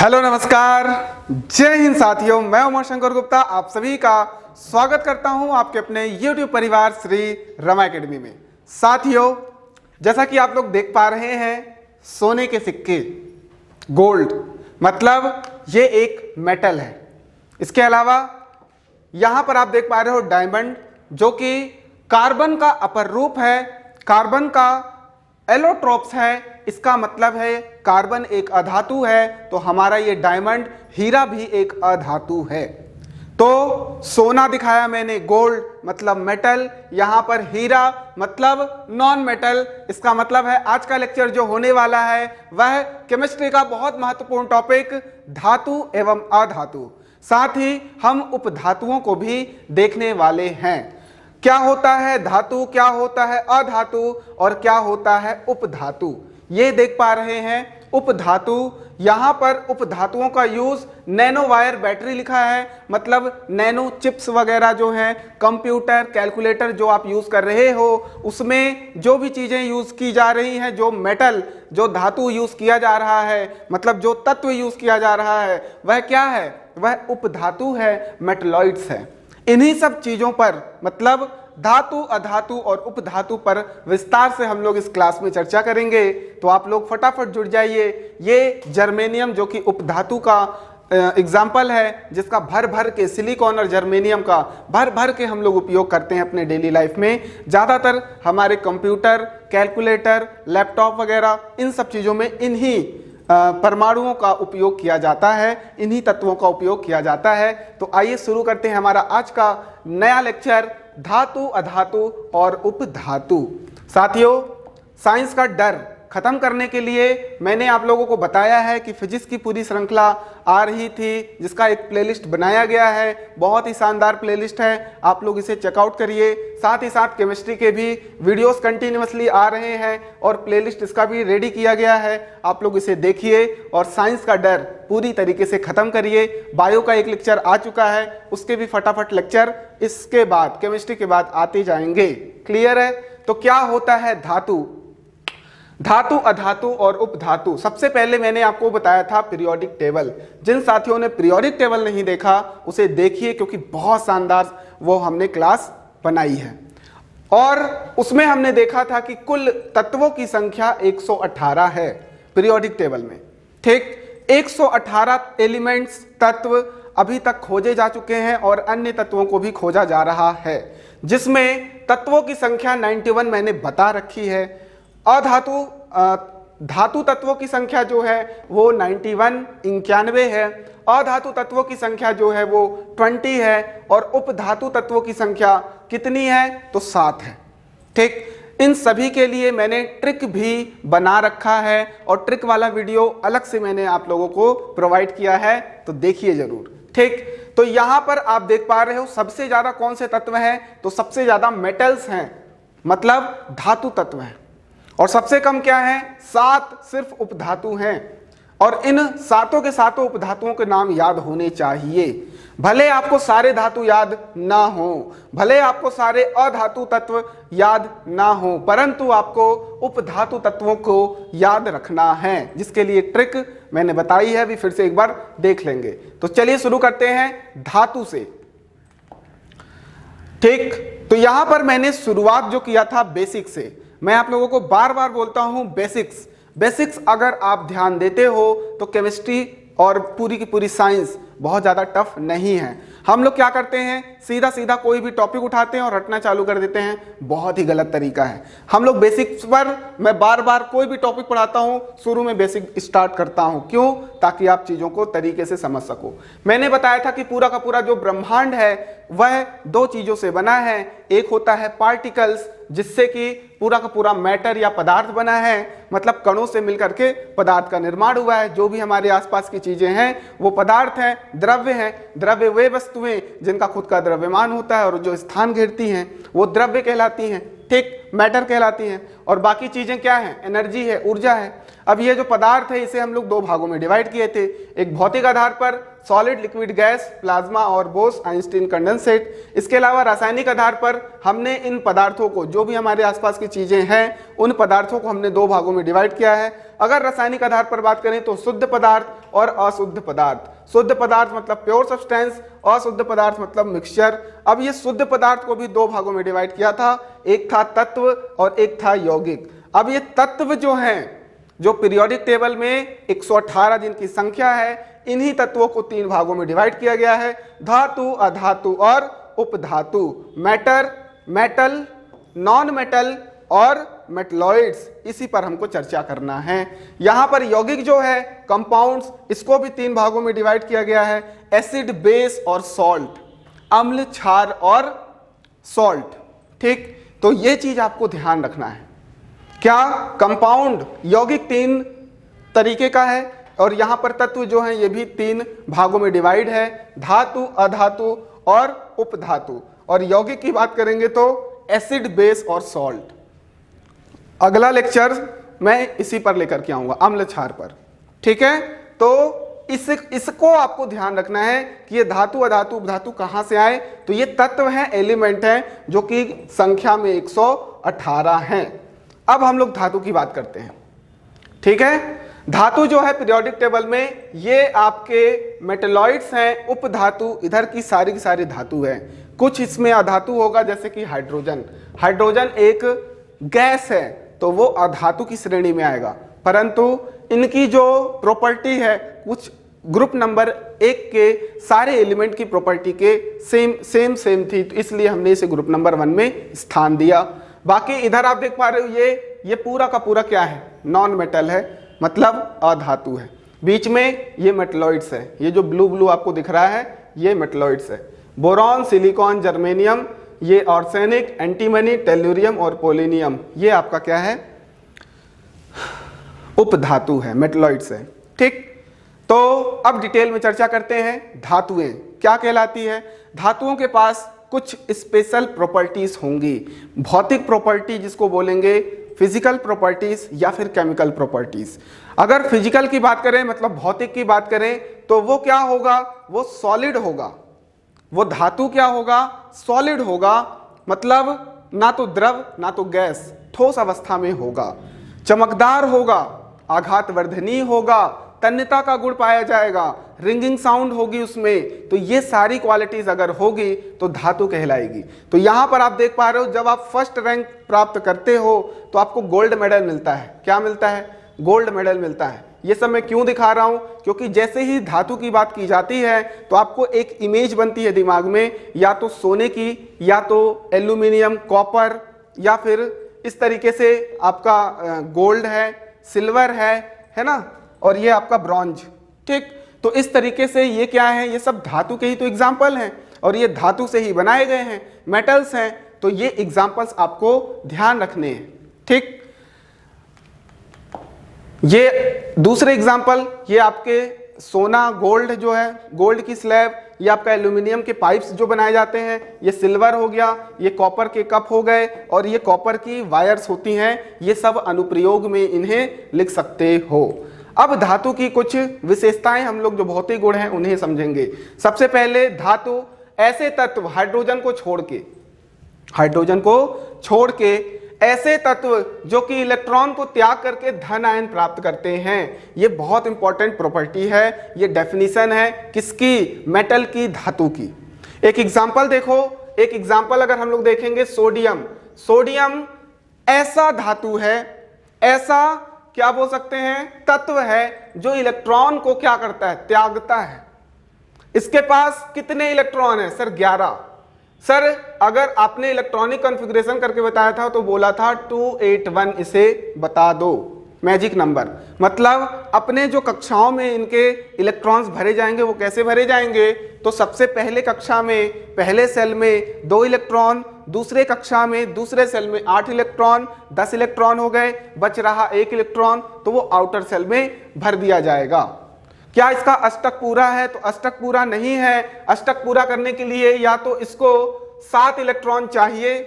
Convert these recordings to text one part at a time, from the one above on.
Hello नमस्कार, जय हिंद साथियों। मैं उमा शंकर गुप्ता आप सभी का स्वागत करता हूं आपके अपने YouTube परिवार श्री रमा एकेडमी में। साथियों, जैसा कि आप लोग देख पा रहे हैं, सोने के सिक्के, गोल्ड, मतलब ये एक मेटल है। इसके अलावा यहां पर आप देख पा रहे हो डायमंड, जो कि कार्बन का अपर रूप है, कार्बन का एलोट्रोप्स है। इसका मतलब है कार्बन एक अधातु है, तो हमारा ये डायमंड, हीरा भी एक अधातु है। तो सोना दिखाया मैंने, गोल्ड मतलब मेटल, यहां पर हीरा मतलब नॉन मेटल। इसका मतलब है आज का लेक्चर जो होने वाला है वह केमिस्ट्री का बहुत महत्वपूर्ण टॉपिक धातु एवं अधातु, साथ ही हम उपधातुओं को भी देखने वाले हैं। क्या होता है धातु, क्या होता है अधातु और क्या होता है उपधातु, ये देख पा रहे हैं। उपधातु, यहां पर उपधातुओं का यूज नैनो वायर बैटरी लिखा है, मतलब नैनो चिप्स वगैरह जो हैं, कंप्यूटर, कैलकुलेटर जो आप यूज कर रहे हो, उसमें जो भी चीजें यूज की जा रही हैं, जो मेटल, जो धातु यूज किया जा रहा है, मतलब जो तत्व यूज किया जा रहा है, वह क्या है? वह उपधातु है, मेटलॉइड्स है। इन्हीं सब चीजों पर, मतलब धातु, अधातु और उपधातु पर विस्तार से हम लोग इस क्लास में चर्चा करेंगे। तो आप लोग फटाफट जुड़ जाइए। ये जर्मेनियम जो कि उपधातु का एग्जाम्पल है, जिसका भर भर के, सिलिकॉन और जर्मेनियम का भर भर के हम लोग उपयोग करते हैं अपने डेली लाइफ में। ज़्यादातर हमारे कंप्यूटर, कैलकुलेटर, लैपटॉप वगैरह, इन सब चीज़ों में इन्हीं परमाणुओं का उपयोग किया जाता है, इन्हीं तत्वों का उपयोग किया जाता है। तो आइए शुरू करते हैं हमारा आज का नया लेक्चर, धातु, अधातु और उपधातु। साथियों, साइंस का डर खत्म करने के लिए मैंने आप लोगों को बताया है कि फिजिक्स की पूरी श्रृंखला आ रही थी, जिसका एक प्लेलिस्ट बनाया गया है। बहुत ही शानदार प्लेलिस्ट है, आप लोग इसे चेकआउट करिए। साथ ही साथ केमिस्ट्री के भी वीडियोस कंटिन्यूअसली आ रहे हैं और प्लेलिस्ट इसका भी रेडी किया गया है। आप लोग इसे देखिए और साइंस का डर पूरी तरीके से खत्म करिए। बायो का एक लेक्चर आ चुका है, उसके भी फटाफट लेक्चर इसके बाद, केमिस्ट्री के बाद आते जाएंगे। क्लियर है? तो क्या होता है धातु, धातु, अधातु और उपधातु। सबसे पहले मैंने आपको बताया था पीरियोडिक टेबल। जिन साथियों ने पीरियोडिक टेबल नहीं देखा उसे देखिए, क्योंकि बहुत शानदार वो हमने क्लास बनाई है। और उसमें हमने देखा था कि कुल तत्वों की संख्या 118 है पीरियोडिक टेबल में। ठीक, 118 एलिमेंट्स, तत्व अभी तक खोजे जा चुके हैं और अन्य तत्वों को भी खोजा जा रहा है, जिसमें तत्वों की संख्या 91 मैंने बता रखी है। अधातु, धातु तत्वों की संख्या जो है वो 91 है। अधातु तत्वों की संख्या जो है वो 20 है और उपधातु तत्वों की संख्या कितनी है? तो 7 है। ठीक, इन सभी के लिए मैंने ट्रिक भी बना रखा है और ट्रिक वाला वीडियो अलग से मैंने आप लोगों को प्रोवाइड किया है, तो देखिए जरूर। ठीक, तो यहां पर आप देख पा रहे हो सबसे ज्यादा कौन से तत्व हैं? तो सबसे ज्यादा मेटल्स हैं, मतलब धातु तत्व हैं। और सबसे कम क्या है? 7 सिर्फ उपधातु हैं। और इन सातों के सातों उपधातुओं के नाम याद होने चाहिए। भले आपको सारे धातु याद ना हो, भले आपको सारे अधातु तत्व याद ना हो, परंतु आपको उपधातु तत्वों को याद रखना है, जिसके लिए ट्रिक मैंने बताई है, अभी फिर से एक बार देख लेंगे। तो चलिए शुरू करते हैं धातु से। ठीक, तो यहां पर मैंने शुरुआत जो किया था बेसिक से। मैं आप लोगों को बार बार बोलता हूं बेसिक्स। बेसिक्स अगर आप ध्यान देते हो तो केमिस्ट्री और पूरी की पूरी साइंस बहुत ज़्यादा टफ नहीं है। हम लोग क्या करते हैं, सीधा सीधा कोई भी टॉपिक उठाते हैं और रटना चालू कर देते हैं। बहुत ही गलत तरीका है। हम लोग बेसिक्स पर, मैं बार बार कोई भी टॉपिक पढ़ाता हूं, शुरू में बेसिक स्टार्ट करता हूं। क्यों? ताकि आप चीज़ों को तरीके से समझ सको। मैंने बताया था कि पूरा का पूरा जो ब्रह्मांड है वह 2 चीज़ों से बना है। एक होता है पार्टिकल्स, जिससे कि पूरा का पूरा मैटर या पदार्थ बना है, मतलब कणों से मिलकर के पदार्थ का निर्माण हुआ है। जो भी हमारे आसपास की चीजें हैं वो पदार्थ हैं, द्रव्य हैं। द्रव्य वे वस्तुएं जिनका खुद का द्रव्यमान होता है और जो स्थान घेरती हैं वो द्रव्य कहलाती हैं। ठीक, मैटर कहलाती हैं। और बाकी चीजें क्या हैं, एनर्जी है, ऊर्जा है। अब ये जो पदार्थ है इसे हम लोग दो भागों में डिवाइड किए थे, एक भौतिक आधार पर सॉलिड, लिक्विड, गैस, प्लाज्मा और बोस आइंस्टीन कंडेंसेट। इसके अलावा रासायनिक आधार पर हमने इन पदार्थों को, जो भी हमारे आसपास की चीजें हैं, उन पदार्थों को हमने दो भागों में डिवाइड किया है। अगर रासायनिक आधार पर बात करें तो शुद्ध पदार्थ और अशुद्ध पदार्थ। शुद्ध पदार्थ मतलब प्योर सब्सटेंस, अशुद्ध पदार्थ मतलब मिक्सचर। अब ये शुद्ध पदार्थ को भी दो भागों में डिवाइड किया था, एक था तत्व और एक था यौगिक। अब ये तत्व जो हैं, जो पीरियोडिक टेबल में 118 जिनकी संख्या है, इन्हीं तत्वों को तीन भागों में डिवाइड किया गया है, धातु, अधातु और उपधातु। मैटर, मेटल, नॉन मेटल और मेटलॉइड्स, इसी पर हमको चर्चा करना है। यहां पर यौगिक जो है, कंपाउंड्स, इसको भी तीन भागों में डिवाइड किया गया है, एसिड, बेस और सॉल्ट, अम्ल, क्षार और सॉल्ट। ठीक, तो ये चीज आपको ध्यान रखना है। क्या कंपाउंड, यौगिक तीन तरीके का है और यहां पर तत्व जो है ये भी तीन भागों में डिवाइड है, धातु, अधातु और उपधातु। और यौगिक की बात करेंगे तो एसिड, बेस और सॉल्ट। अगला लेक्चर मैं इसी पर लेकर के आऊंगा, अम्ल क्षार पर। ठीक है, तो इसको आपको ध्यान रखना है कि ये धातु, अधातु, उपधातु कहां से आए। तो ये तत्व हैं, एलिमेंट हैं, जो कि संख्या में 118 हैं। अब हम लोग धातु की बात करते हैं। ठीक है, धातु जो है पीरियोडिक टेबल में ये आपके मेटलॉइड्स हैं, उपधातु इधर की सारी धातु है। कुछ इसमें अधातु होगा, जैसे कि हाइड्रोजन। हाइड्रोजन एक गैस है तो वो अधातु की श्रेणी में आएगा, परंतु इनकी जो प्रॉपर्टी है, कुछ ग्रुप नंबर 1 के सारे एलिमेंट की प्रॉपर्टी के सेम थी, तो इसलिए हमने इसे ग्रुप नंबर 1 में स्थान दिया। बाकी इधर आप देख पा रहे हो, ये पूरा का पूरा क्या है, नॉन मेटल है, मतलब अधातु है। बीच में ये मेटलॉइड्स है, ये जो ब्लू आपको दिख रहा है ये मेटलॉइड्स है। बोरॉन, सिलिकॉन, जर्मेनियम, ये आर्सेनिक, एंटीमनी, टेल्यूरियम और पोलिनियम, ये आपका क्या है, उपधातु है, मेटलॉइड्स है। ठीक, तो अब डिटेल में चर्चा करते हैं। धातुएं क्या कहलाती है? धातुओं के पास कुछ स्पेशल प्रॉपर्टीज होंगी। भौतिक प्रॉपर्टी जिसको बोलेंगे, फिजिकल प्रॉपर्टीज या फिर केमिकल प्रॉपर्टीज। अगर फिजिकल की बात करें, मतलब भौतिक की बात करें, तो वो क्या होगा, वो सॉलिड होगा। वो धातु क्या होगा, सॉलिड होगा, मतलब ना तो द्रव ना तो गैस, ठोस अवस्था में होगा। चमकदार होगा, आघातवर्धनीय होगा, तन्यता का गुण पाया जाएगा, रिंगिंग साउंड होगी उसमें। तो ये सारी क्वालिटीज अगर होगी तो धातु कहलाएगी। तो यहां पर आप देख पा रहे हो, जब आप फर्स्ट रैंक प्राप्त करते हो तो आपको गोल्ड मेडल मिलता है। क्या मिलता है? गोल्ड मेडल मिलता है। ये सब मैं क्यों दिखा रहा हूं, क्योंकि जैसे ही धातु की बात की जाती है तो आपको एक इमेज बनती है दिमाग में, या तो सोने की, या तो एल्यूमिनियम, कॉपर, या फिर इस तरीके से आपका गोल्ड है, सिल्वर है ना, और ये आपका ब्रॉन्ज। ठीक, तो इस तरीके से ये क्या है, ये सब धातु के ही तो एग्जाम्पल हैं, और ये धातु से ही बनाए गए हैं, मेटल्स हैं। तो ये एग्जाम्पल्स आपको ध्यान रखने हैं। ठीक, ये दूसरे एग्जाम्पल, ये आपके सोना, गोल्ड जो है, गोल्ड की स्लैब, ये आपका एल्यूमिनियम के पाइप्स जो बनाए जाते हैं, ये सिल्वर हो गया, ये कॉपर के कप हो गए, और ये कॉपर की वायर्स होती हैं। ये सब अनुप्रयोग में इन्हें लिख सकते हो। अब धातु की कुछ विशेषताएं हम लोग जो भौतिक गुण हैं उन्हें समझेंगे। सबसे पहले धातु ऐसे तत्व, हाइड्रोजन को छोड़ के ऐसे तत्व जो कि इलेक्ट्रॉन को त्याग करके धन आयन प्राप्त करते हैं, ये बहुत इंपॉर्टेंट प्रॉपर्टी है। ये डेफिनेशन है किसकी? मेटल की, धातु की। एक एग्जांपल देखो, एक एग्जांपल अगर हम लोग देखेंगे, सोडियम ऐसा धातु है, ऐसा क्या बोल सकते हैं, तत्व है जो इलेक्ट्रॉन को क्या करता है, त्यागता है। इसके पास कितने इलेक्ट्रॉन है सर? 11। सर अगर आपने इलेक्ट्रॉनिक कॉन्फ़िगरेशन करके बताया था तो बोला था 281, इसे बता दो मैजिक नंबर। मतलब अपने जो कक्षाओं में इनके इलेक्ट्रॉन्स भरे जाएंगे वो कैसे भरे जाएंगे, तो सबसे पहले कक्षा में, पहले सेल में 2 इलेक्ट्रॉन, दूसरे कक्षा में, दूसरे सेल में 8 इलेक्ट्रॉन, 10 इलेक्ट्रॉन हो गए, बच रहा 1 इलेक्ट्रॉन, तो वो आउटर सेल में भर दिया जाएगा। क्या इसका अष्टक पूरा है? तो अष्टक पूरा नहीं है। अष्टक पूरा करने के लिए या तो इसको 7 इलेक्ट्रॉन चाहिए,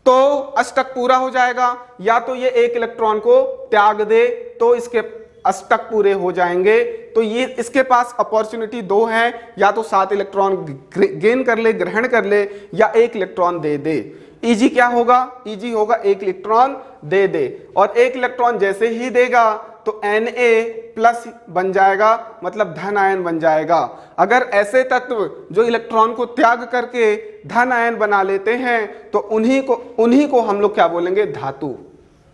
तो अष्टक पूरा हो जाएगा, या तो ये एक इलेक्ट्रॉन को त्याग दे तो इसके अष्टक पूरे हो जाएंगे। तो ये इसके पास अपॉर्चुनिटी दो है, या तो 7 इलेक्ट्रॉन गेन कर ले, ग्रहण कर ले, या 1 इलेक्ट्रॉन दे दे। ईजी क्या होगा? ईजी होगा 1 इलेक्ट्रॉन दे दे, और 1 इलेक्ट्रॉन जैसे ही देगा तो Na+ बन जाएगा, मतलब धन आयन बन जाएगा। अगर ऐसे तत्व जो इलेक्ट्रॉन को त्याग करके धन आयन बना लेते हैं तो उन्हीं को हम लोग क्या बोलेंगे? धातु।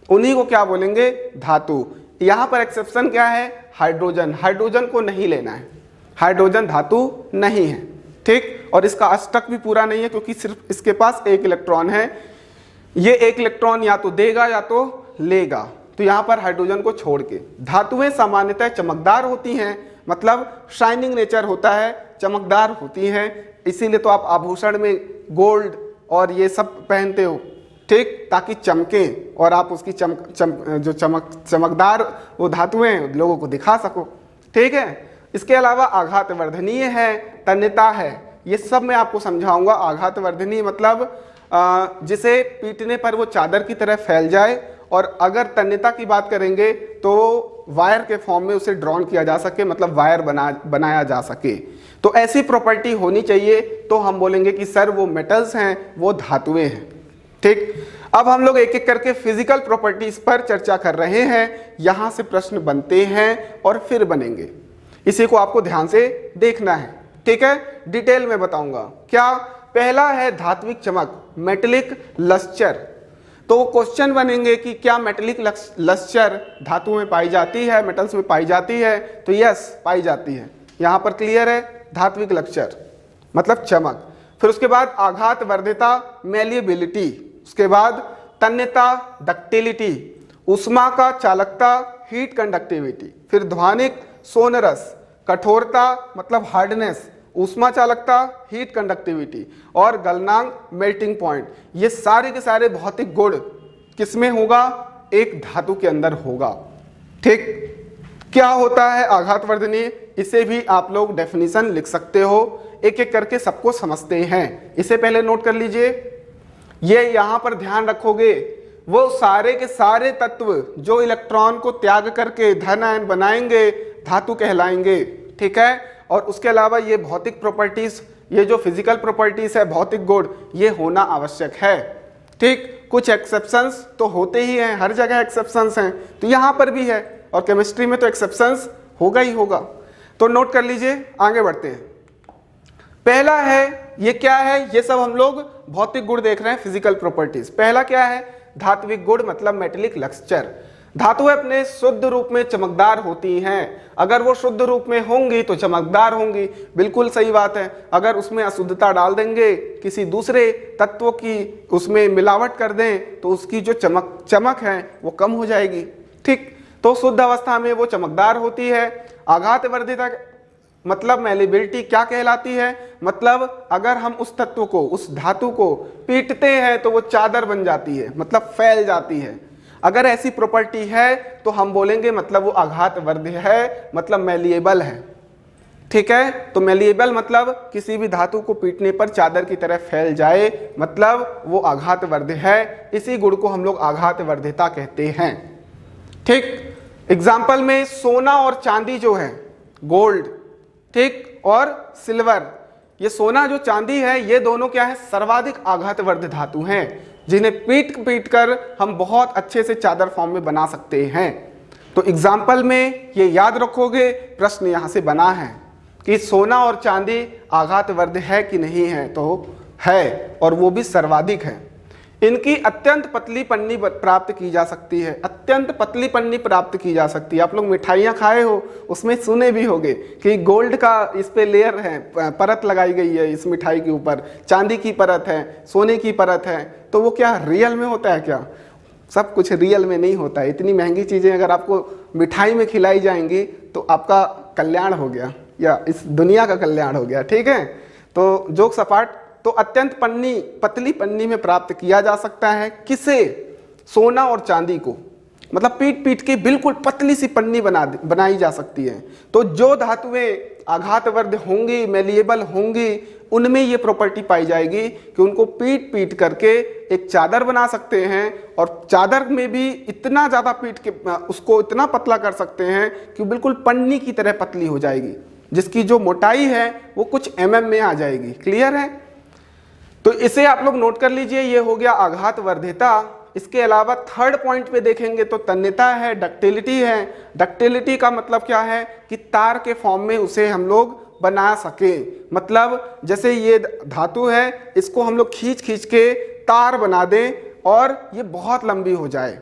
उन्हीं को क्या बोलेंगे? धातु। यहां पर एक्सेप्शन क्या है? हाइड्रोजन। हाइड्रोजन को नहीं लेना है, हाइड्रोजन धातु नहीं है, ठीक। और इसका अष्टक भी पूरा नहीं है क्योंकि सिर्फ इसके पास 1 इलेक्ट्रॉन है। ये 1 इलेक्ट्रॉन या तो देगा या तो लेगा, तो यहां पर हाइड्रोजन को छोड़ के। धातुएं सामान्यतः चमकदार होती हैं, मतलब शाइनिंग नेचर होता है, चमकदार होती हैं, इसीलिए तो आप आभूषण में गोल्ड और ये सब पहनते हो, ठीक, ताकि चमके और आप उसकी चमकदार वो धातुएं लोगों को दिखा सको, ठीक है। इसके अलावा आघात वर्धनीय है, तन्यता है, ये सब मैं आपको समझाऊंगा। आघात वर्धनीय मतलब जिसे पीटने पर वो चादर की तरह फैल जाए, और अगर तन्यता की बात करेंगे तो वायर के फॉर्म में उसे ड्रॉन किया जा सके, मतलब वायर बनाया जा सके। तो ऐसी प्रॉपर्टी होनी चाहिए, तो हम बोलेंगे कि सर वो मेटल्स हैं, वो धातुएं हैं, ठीक। अब हम लोग एक एक करके फिजिकल प्रॉपर्टीज पर चर्चा कर रहे हैं। यहां से प्रश्न बनते हैं और फिर बनेंगे, इसी को आपको ध्यान से देखना है, ठीक है। डिटेल में बताऊंगा। क्या? पहला है धात्विक चमक, मेटेलिक लस्चर। तो क्वेश्चन बनेंगे कि क्या मेटेलिक लस्चर धातु में पाई जाती है, मेटल्स में पाई जाती है? तो यस, पाई जाती है। यहां पर क्लियर है, धात्विक लस्चर मतलब चमक। फिर उसके बाद आघात वर्धिता, मैलिएबिलिटी। उसके बाद तन्यता, डक्टिलिटी। उष्मा का चालकता, हीट कंडक्टिविटी। फिर ध्वनिक, सोनरस। कठोरता मतलब हार्डनेस, उष्मा चालकता, हीट कंडक्टिविटी। और गलनांक, मेल्टिंग पॉइंट। ये सारे के सारे भौतिक गुण किसमें होगा? एक धातु के अंदर होगा, ठीक। क्या होता है आघात वर्धनीय? इसे भी आप लोग डेफिनेशन लिख सकते हो, एक एक करके सबको समझते हैं। इसे पहले नोट कर लीजिए। ये यहां पर ध्यान रखोगे, वो सारे के सारे तत्व जो इलेक्ट्रॉन को त्याग करके धन आयन बनाएंगे धातु कहलाएंगे, ठीक है। और उसके अलावा ये भौतिक प्रॉपर्टीज, ये जो फिजिकल प्रॉपर्टीज है, भौतिक गुण, ये होना आवश्यक है, ठीक। कुछ एक्सेप्शंस तो होते ही हैं, हर जगह एक्सेप्शंस हैं, तो यहाँ पर भी है, और केमिस्ट्री में तो एक्सेप्शंस होगा ही होगा। तो नोट कर लीजिए, आगे बढ़ते हैं। पहला है, ये क्या है? ये सब हम लोग भौतिक गुण देख रहे हैं, फिजिकल प्रॉपर्टीज। पहला क्या है? धात्विक गुण मतलब मेटेलिक लस्चर। धातुएं अपने शुद्ध रूप में चमकदार होती हैं। अगर वो शुद्ध रूप में होंगी तो चमकदार होंगी, बिल्कुल सही बात है। अगर उसमें अशुद्धता डाल देंगे, किसी दूसरे तत्वों की उसमें मिलावट कर दें, तो उसकी जो चमक है वो कम हो जाएगी, ठीक। तो शुद्ध अवस्था में वो चमकदार होती है। आघात वर्धिता मतलब मैलिबिलिटी क्या कहलाती है? मतलब अगर हम उस तत्व को, उस धातु को पीटते हैं तो वो चादर बन जाती है, मतलब फैल जाती है। अगर ऐसी प्रॉपर्टी है तो हम बोलेंगे मतलब वो आघात वर्ध्य है, मतलब मैलिएबल है, ठीक है। तो मैलिएबल मतलब किसी भी धातु को पीटने पर चादर की तरह फैल जाए, मतलब वो आघात वर्ध्य है। इसी गुण को हम लोग आघात वर्ध्यता कहते हैं, ठीक। एग्जाम्पल में सोना और चांदी जो है, गोल्ड, ठीक, और सिल्वर, ये सोना जो चांदी है, ये दोनों क्या है? सर्वाधिक आघात वर्ध्य धातु हैं, जिन्हें पीट कर हम बहुत अच्छे से चादर फॉर्म में बना सकते हैं। तो एग्जाम्पल में ये याद रखोगे, प्रश्न यहाँ से बना है कि सोना और चांदी आघात वर्ध्य है कि नहीं है? तो है, और वो भी सर्वाधिक है। इनकी अत्यंत पतली पन्नी प्राप्त की जा सकती है, अत्यंत पतली पन्नी प्राप्त की जा सकती है। आप लोग मिठाइयाँ खाए हो, उसमें सुने भी होंगे कि गोल्ड का इस पे लेयर है, परत लगाई गई है इस मिठाई के ऊपर, चांदी की परत है, सोने की परत है। तो वो क्या रियल में होता है क्या? सब कुछ रियल में नहीं होता है। इतनी महंगी चीज़ें अगर आपको मिठाई में खिलाई जाएंगी तो आपका कल्याण हो गया, या इस दुनिया का कल्याण हो गया, ठीक है। तो जोक सपाट, तो अत्यंत पतली पन्नी में प्राप्त किया जा सकता है। किसे? सोना और चांदी को। मतलब पीट पीट के बिल्कुल पतली सी पन्नी बनाई जा सकती है। तो जो धातुएं आघातवर्ध होंगी, मेलिएबल होंगी, उनमें ये प्रॉपर्टी पाई जाएगी कि उनको पीट पीट करके एक चादर बना सकते हैं, और चादर में भी इतना ज़्यादा पीट के उसको इतना पतला कर सकते हैं कि बिल्कुल पन्नी की तरह पतली हो जाएगी, जिसकी जो मोटाई है वो कुछ mm में आ जाएगी। क्लियर है? तो इसे आप लोग नोट कर लीजिए, ये हो गया आघातवर्ध्यता। इसके अलावा थर्ड पॉइंट पे देखेंगे तो तन्यता है, डक्टिलिटी है। डक्टिलिटी का मतलब क्या है कि तार के फॉर्म में उसे हम लोग बना सके, मतलब जैसे ये धातु है, इसको हम लोग खींच खींच के तार बना दें और ये बहुत लंबी हो जाए।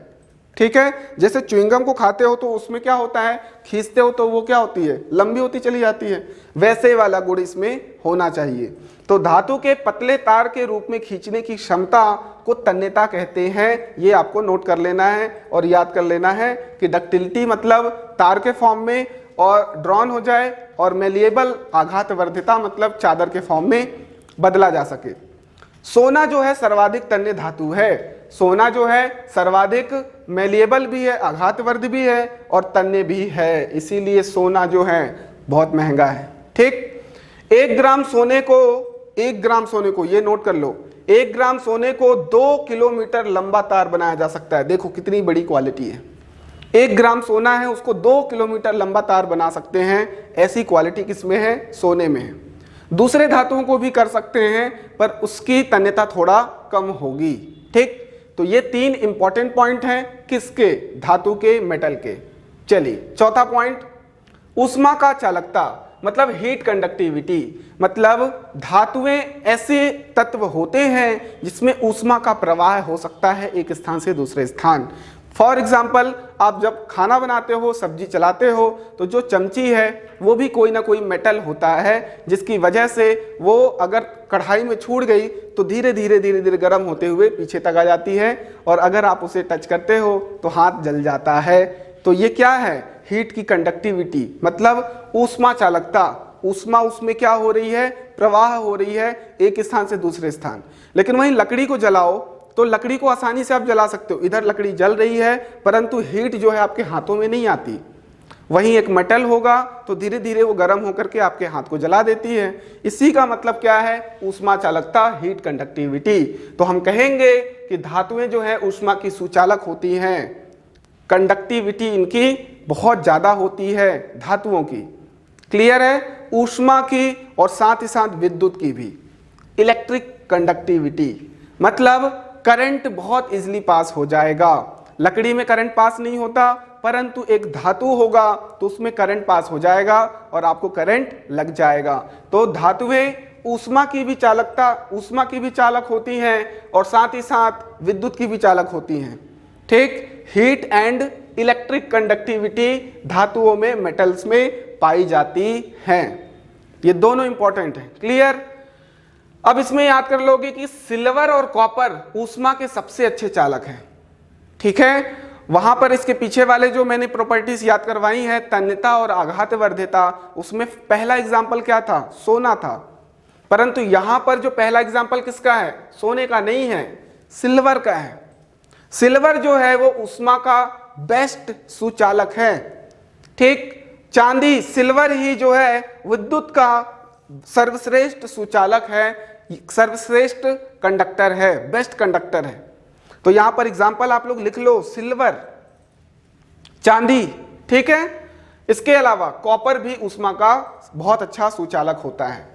ठीक है, जैसे च्युइंगम को खाते हो तो उसमें क्या होता है, खींचते हो तो वो क्या होती है, लंबी होती चली जाती है, वैसे वाला गुण इसमें होना चाहिए। तो धातु के पतले तार के रूप में खींचने की क्षमता को तन्यता कहते हैं। ये आपको नोट कर लेना है और याद कर लेना है कि डक्टिलिटी मतलब तार के फॉर्म में और ड्रॉन हो जाए, और मेलिएबल आघातवर्ध्यता मतलब चादर के फॉर्म में बदला जा सके। सोना जो है सर्वाधिक तन्य धातु है। सोना जो है सर्वाधिक मेलिएबल भी है, आघातवर्ध भी है और तन्य भी है, इसीलिए सोना जो है बहुत महंगा है। ठीक, 1 ग्राम सोने को ये नोट कर लो, 1 ग्राम सोने को 2 किलोमीटर लंबा तार बनाया जा सकता है। देखो कितनी बड़ी क्वालिटी है। 1 ग्राम सोना है, उसको 2 किलोमीटर लंबा तार बना सकते हैं। ऐसी क्वालिटी किसमें है? सोने में है। दूसरे धातुओं को भी कर सकते हैं, पर उसकी तन्यता थोड़ा कम होगी। ठीक, तो ये 3 इंपॉर्टेंट पॉइंट हैं किसके? धातु के, मेटल के। चलिए चौथा पॉइंट, ऊष्मा का चालकता मतलब हीट कंडक्टिविटी। मतलब धातुएं ऐसे तत्व होते हैं जिसमें ऊष्मा का प्रवाह हो सकता है एक स्थान से दूसरे स्थान। फॉर एग्जाम्पल, आप जब खाना बनाते हो, सब्जी चलाते हो, तो जो चमची है वो भी कोई ना कोई मेटल होता है, जिसकी वजह से वो अगर कढ़ाई में छूट गई तो धीरे धीरे गर्म होते हुए पीछे तक आ जाती है, और अगर आप उसे टच करते हो तो हाथ जल जाता है। तो ये क्या है? हीट की कंडक्टिविटी मतलब ऊष्मा चालकता। ऊष्मा उसमें क्या हो रही है? प्रवाह हो रही है एक स्थान से दूसरे स्थान। लेकिन वहीं लकड़ी को जलाओ तो लकड़ी को आसानी से आप जला सकते हो, इधर लकड़ी जल रही है परंतु हीट जो है आपके हाथों में नहीं आती। वहीं एक मेटल होगा तो धीरे धीरे वो गर्म होकर के आपके हाथ को जला देती है। इसी का मतलब क्या है? ऊष्मा चालकता, हीट कंडक्टिविटी। तो हम कहेंगे कि धातुएं जो है ऊष्मा की सुचालक होती हैं, कंडक्टिविटी इनकी बहुत ज़्यादा होती है धातुओं की। क्लियर है? ऊष्मा की और साथ ही साथ विद्युत की भी। इलेक्ट्रिक कंडक्टिविटी मतलब करंट बहुत इजीली पास हो जाएगा। लकड़ी में करंट पास नहीं होता, परंतु एक धातु होगा तो उसमें करंट पास हो जाएगा और आपको करंट लग जाएगा। तो धातुएं ऊष्मा की भी चालक होती हैं और साथ ही साथ विद्युत की भी चालक होती हैं। ठीक, हीट एंड इलेक्ट्रिक कंडक्टिविटी धातुओं में, मेटल्स में पाई जाती हैं। ये दोनों इंपॉर्टेंट हैं। क्लियर? अब इसमें याद कर लोगे कि सिल्वर और कॉपर ऊष्मा के सबसे अच्छे चालक हैं। ठीक है, वहां पर इसके पीछे वाले जो मैंने प्रॉपर्टीज याद करवाई हैं, तन्यता और आघातवर्ध्यता, उसमें पहला एग्जाम्पल क्या था? सोना था। परंतु यहां पर जो पहला एग्जाम्पल किसका है? सोने का नहीं है, सिल्वर का है। सिल्वर जो है वो ऊष्मा का बेस्ट सुचालक है। ठीक, चांदी, सिल्वर ही जो है विद्युत का सर्वश्रेष्ठ सुचालक है, सर्वश्रेष्ठ कंडक्टर है, बेस्ट कंडक्टर है। तो यहां पर एग्जाम्पल आप लोग लिख लो, सिल्वर, चांदी। ठीक है, इसके अलावा कॉपर भी ऊष्मा का बहुत अच्छा सुचालक होता है।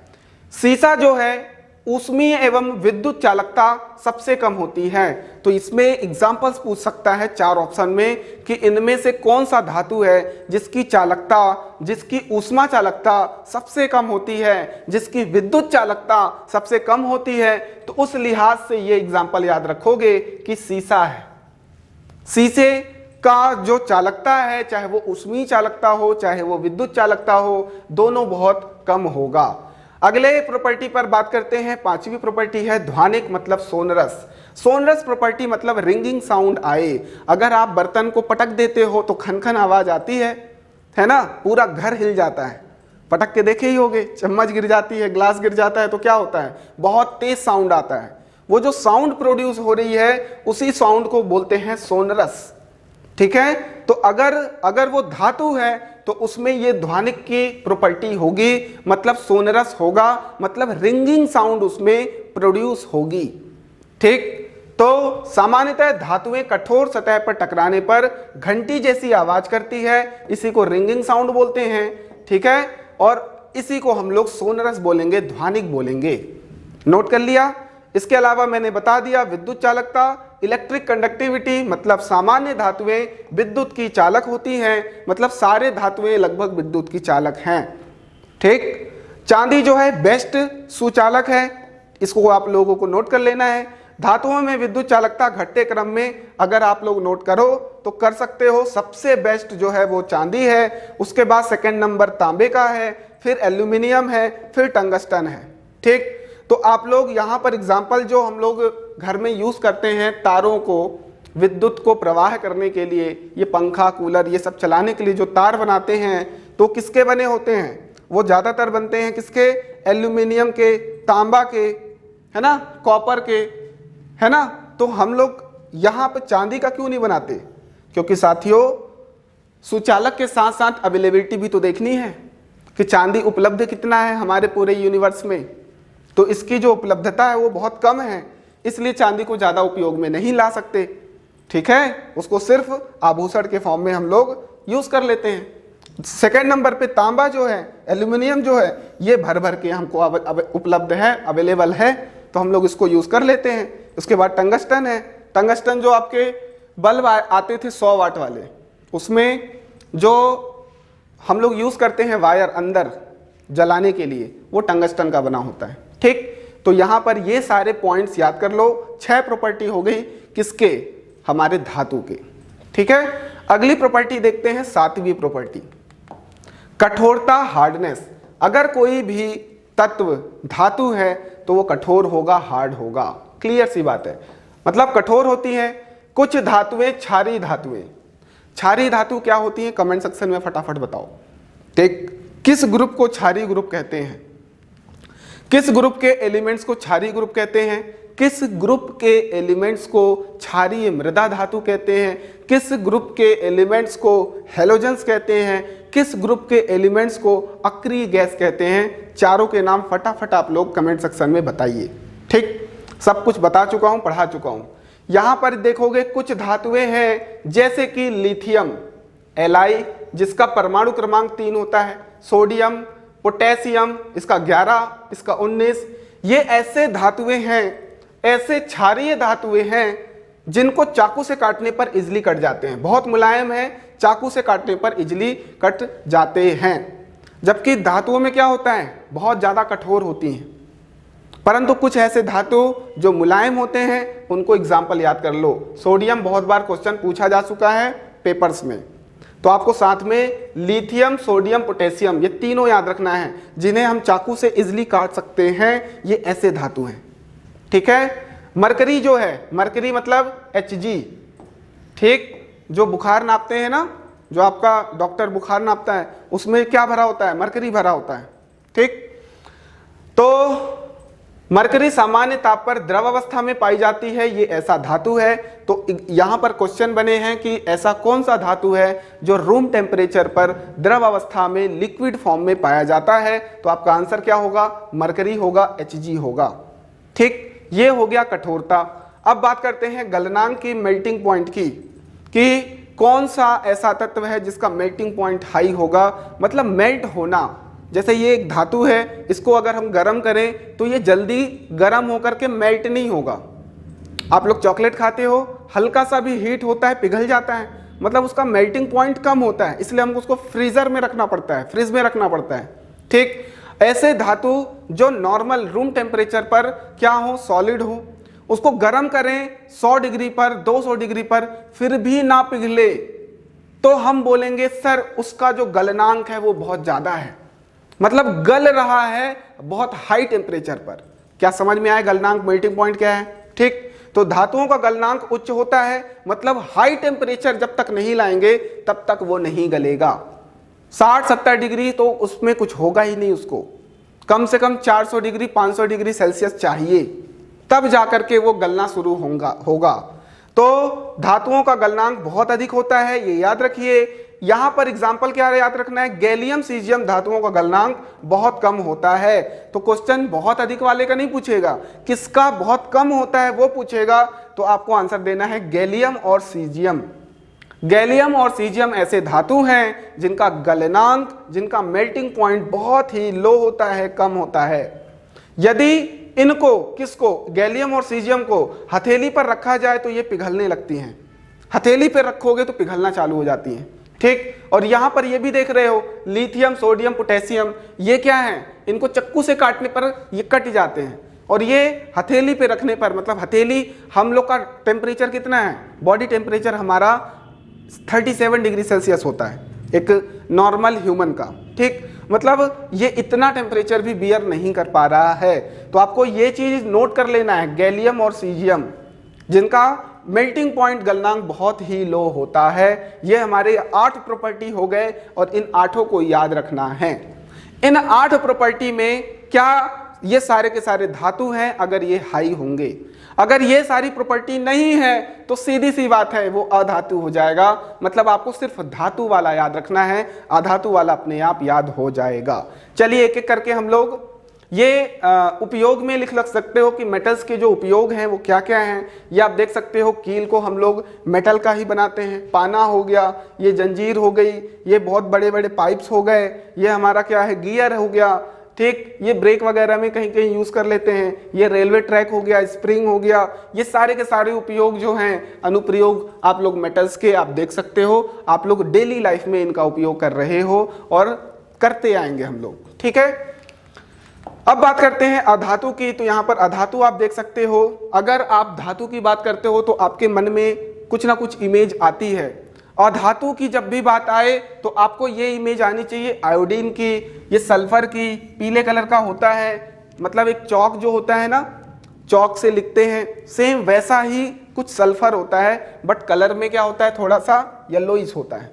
सीसा जो है ऊष्मीय एवं विद्युत चालकता सबसे कम होती है। तो इसमें एग्जाम्पल्स पूछ सकता है 4 ऑप्शन में कि इनमें से कौन सा धातु है जिसकी चालकता, जिसकी ऊष्मा चालकता सबसे कम होती है, जिसकी विद्युत चालकता सबसे कम होती है। तो उस लिहाज से ये एग्जाम्पल याद रखोगे कि सीसा है। सीसे का जो चालकता है, चाहे वो ऊष्मीय चालकता हो चाहे वो विद्युत चालकता हो, दोनों बहुत कम होगा। अगले प्रॉपर्टी पर बात करते हैं। 5वीं प्रॉपर्टी है ध्वनिक मतलब सोनरस। सोनरस प्रॉपर्टी मतलब रिंगिंग साउंड आए। अगर आप बर्तन को पटक देते हो तो खनखन आवाज आती है ना, पूरा घर हिल जाता है। पटक के देखे ही होगे, चम्मच गिर जाती है, ग्लास गिर जाता है तो क्या होता है? बहुत तेज साउंड आता है। वो जो साउंड प्रोड्यूस हो रही है उसी साउंड को बोलते हैं सोनरस। ठीक है। तो अगर वो धातु है तो उसमें ये ध्वनिक की प्रॉपर्टी होगी, मतलब सोनरस होगा, मतलब रिंगिंग साउंड उसमें प्रोड्यूस होगी। ठीक, तो सामान्यतः धातुएं कठोर सतह पर टकराने पर घंटी जैसी आवाज करती है, इसी को रिंगिंग साउंड बोलते हैं। ठीक है, और इसी को हम लोग सोनरस बोलेंगे, ध्वनिक बोलेंगे। नोट कर लिया। इसके अलावा मैंने बता दिया विद्युत चालकता, इलेक्ट्रिक कंडक्टिविटी, मतलब सामान्य धातुएं विद्युत की चालक होती हैं, मतलब सारे धातुएं लगभग विद्युत की चालक हैं। ठीक, चांदी जो है बेस्ट सुचालक है, इसको आप लोगों को नोट कर लेना है। धातुओं में विद्युत चालकता घटते क्रम में अगर आप लोग नोट करो तो कर सकते हो, सबसे बेस्ट जो है वो चांदी है, उसके बाद सेकंड नंबर तांबे का है, फिर एल्यूमिनियम है, फिर टंगस्टन है। ठीक, तो आप लोग यहाँ पर एग्जाम्पल जो हम लोग घर में यूज करते हैं तारों को विद्युत को प्रवाह करने के लिए, ये पंखा कूलर ये सब चलाने के लिए जो तार बनाते हैं तो किसके बने होते हैं? वो ज़्यादातर बनते हैं किसके? एल्यूमिनियम के, तांबा के, है ना, कॉपर के, है ना। तो हम लोग यहाँ पर चांदी का क्यों नहीं बनाते? क्योंकि साथियों सुचालक के साथ साथ अवेलेबिलिटी भी तो देखनी है कि चांदी उपलब्ध कितना है हमारे पूरे यूनिवर्स में। तो इसकी जो उपलब्धता है वो बहुत कम है, इसलिए चांदी को ज़्यादा उपयोग में नहीं ला सकते। ठीक है, उसको सिर्फ आभूषण के फॉर्म में हम लोग यूज़ कर लेते हैं। सेकेंड नंबर पे तांबा जो है, एल्यूमिनियम जो है, ये भर भर के हमको उपलब्ध है, अवेलेबल है, तो हम लोग इसको यूज़ कर लेते हैं। उसके बाद टंगस्टन है। टंगस्टन जो आपके बल्ब आते थे 100 वाट वाले, उसमें जो हम लोग यूज़ करते हैं वायर अंदर जलाने के लिए, वो टंगस्टन का बना होता है। ठीक, तो यहाँ पर ये सारे पॉइंट्स याद कर लो। 6 प्रॉपर्टी हो गई किसके? हमारे धातु के। ठीक है, अगली प्रॉपर्टी देखते हैं, 7वीं प्रॉपर्टी, कठोरता, हार्डनेस। अगर कोई भी तत्व धातु है तो वो कठोर होगा, हार्ड होगा, क्लियर सी बात है। मतलब कठोर होती हैं कुछ धातुएं, क्षारीय धातुएं। क्षारीय धातु क्या होती है? कमेंट सेक्शन में फटाफट बताओ। ठीक, किस ग्रुप को क्षारीय ग्रुप कहते हैं? किस ग्रुप के एलिमेंट्स को क्षारीय ग्रुप कहते हैं? किस ग्रुप के एलिमेंट्स को क्षारीय मृदा धातु कहते हैं? किस ग्रुप के एलिमेंट्स को हैलोजेंस कहते हैं? किस ग्रुप के एलिमेंट्स को अक्रिय गैस कहते हैं? चारों के नाम फटाफट आप लोग कमेंट सेक्शन में बताइए। ठीक, सब कुछ बता चुका हूं, पढ़ा चुका हूं। यहां पर देखोगे कुछ धातुएं हैं जैसे कि लिथियम Li, जिसका परमाणु क्रमांक 3 होता है, सोडियम, पोटेशियम, इसका 11, इसका 19। ये ऐसे धातुएं हैं, ऐसे क्षारीय धातुएं हैं जिनको चाकू से काटने पर इजिली कट जाते हैं। बहुत मुलायम है, चाकू से काटने पर इजिली कट जाते हैं। जबकि धातुओं में क्या होता है? बहुत ज़्यादा कठोर होती हैं। परंतु कुछ ऐसे धातु जो मुलायम होते हैं उनको एग्जाम्पल याद कर लो। सोडियम बहुत बार क्वेश्चन पूछा जा चुका है पेपर्स में, तो आपको साथ में लिथियम, सोडियम, पोटेशियम, ये तीनों याद रखना है जिन्हें हम चाकू से इजिली काट सकते हैं। ये ऐसे धातु हैं। ठीक है, मरकरी जो है, मरकरी मतलब Hg, ठीक, जो बुखार नापते हैं ना, जो आपका डॉक्टर बुखार नापता है, उसमें क्या भरा होता है? मरकरी भरा होता है। ठीक, तो मरकरी सामान्य ताप पर द्रव अवस्था में पाई जाती है, ये ऐसा धातु है। तो यहाँ पर क्वेश्चन बने हैं कि ऐसा कौन सा धातु है जो रूम टेम्परेचर पर द्रव अवस्था में लिक्विड फॉर्म में पाया जाता है? तो आपका आंसर क्या होगा? मरकरी होगा, Hg होगा। ठीक, ये हो गया कठोरता। अब बात करते हैं गलनांक की, मेल्टिंग पॉइंट की, कि कौन सा ऐसा तत्व है जिसका मेल्टिंग पॉइंट हाई होगा, मतलब मेल्ट होना। जैसे ये एक धातु है, इसको अगर हम गर्म करें तो ये जल्दी गर्म होकर के मेल्ट नहीं होगा। आप लोग चॉकलेट खाते हो, हल्का सा भी हीट होता है, पिघल जाता है, मतलब उसका मेल्टिंग पॉइंट कम होता है, इसलिए हमको उसको फ्रीजर में रखना पड़ता है, फ्रिज में रखना पड़ता है। ठीक, ऐसे धातु जो नॉर्मल रूम टेम्परेचर पर क्या हो? सॉलिड हो, उसको गर्म करें 100 डिग्री पर, 200 डिग्री पर, फिर भी ना पिघले, तो हम बोलेंगे सर उसका जो गलनांक है वो बहुत ज़्यादा है, मतलब गल रहा है बहुत हाई टेम्परेचर पर। क्या समझ में आया गलनांक, मेल्टिंग पॉइंट क्या है? ठीक, तो धातुओं का गलनांक उच्च होता है, मतलब हाई टेम्परेचर जब तक नहीं लाएंगे तब तक वो नहीं गलेगा। 60-70 डिग्री तो उसमें कुछ होगा ही नहीं, उसको कम से कम 400 डिग्री 500 डिग्री सेल्सियस चाहिए, तब जाकर के वो गलना शुरू होगा। तो धातुओं का गलनांक बहुत अधिक होता है, ये याद रखिए। यहां पर एग्जाम्पल क्या याद रखना है, गैलियम सीजियम धातुओं का गलनांक बहुत कम होता है। तो क्वेश्चन बहुत अधिक वाले का नहीं पूछेगा, किसका बहुत कम होता है वो पूछेगा। तो आपको आंसर देना है गैलियम और सीजियम। गैलियम और सीजियम ऐसे धातु हैं जिनका गलनांक, जिनका मेल्टिंग पॉइंट बहुत ही लो होता है, कम होता है। यदि इनको, किसको, गैलियम और सीजियम को हथेली पर रखा जाए तो ये पिघलने लगती हैं। हथेली पर रखोगे तो पिघलना चालू हो जाती हैं, ठीक। और यहां पर ये भी देख रहे हो, लिथियम, सोडियम, पोटेशियम, ये क्या है, इनको चक्कू से काटने पर ये कट जाते हैं। और ये हथेली पे रखने पर, मतलब हथेली, हम लोग का टेम्परेचर कितना है, बॉडी टेम्परेचर हमारा 37 डिग्री सेल्सियस होता है एक नॉर्मल ह्यूमन का, ठीक। मतलब ये इतना टेम्परेचर भी बियर नहीं कर पा रहा है। तो आपको ये चीज नोट कर लेना है, गैलियम और सीजियम जिनका मेल्टिंग पॉइंट गलनांक बहुत ही लो होता है। ये हमारे 8 प्रॉपर्टी हो गए और इन 8 को याद रखना है। इन 8 प्रॉपर्टी में क्या ये सारे के सारे धातु हैं अगर ये हाई होंगे। अगर ये सारी प्रॉपर्टी नहीं है तो सीधी सी बात है वो अधातु हो जाएगा। मतलब आपको सिर्फ धातु वाला याद रखना है, अधातु वाला अपने आप याद हो जाएगा। चलिए एक एक करके हम लोग ये उपयोग में लिख सकते हो कि मेटल्स के जो उपयोग हैं वो क्या क्या हैं। ये आप देख सकते हो, कील को हम लोग मेटल का ही बनाते हैं, पाना हो गया, ये जंजीर हो गई, ये बहुत बड़े बड़े पाइप्स हो गए, ये हमारा क्या है, गियर हो गया, ठीक। ये ब्रेक वगैरह में कहीं कहीं यूज कर लेते हैं, ये रेलवे ट्रैक हो गया, स्प्रिंग हो गया। ये सारे के सारे उपयोग जो हैं, अनुप्रयोग आप लोग मेटल्स के आप देख सकते हो, आप लोग डेली लाइफ में इनका उपयोग कर रहे हो और करते आएंगे हम लोग, ठीक है। अब बात करते हैं अधातु की। तो यहाँ पर अधातु आप देख सकते हो। अगर आप धातु की बात करते हो तो आपके मन में कुछ ना कुछ इमेज आती है। अधातु की जब भी बात आए तो आपको ये इमेज आनी चाहिए आयोडीन की, ये सल्फर की, पीले कलर का होता है, मतलब एक चौक जो होता है ना, चौक से लिखते हैं, सेम वैसा ही कुछ सल्फर होता है, बट कलर में क्या होता है, थोड़ा सा येलोइश होता है,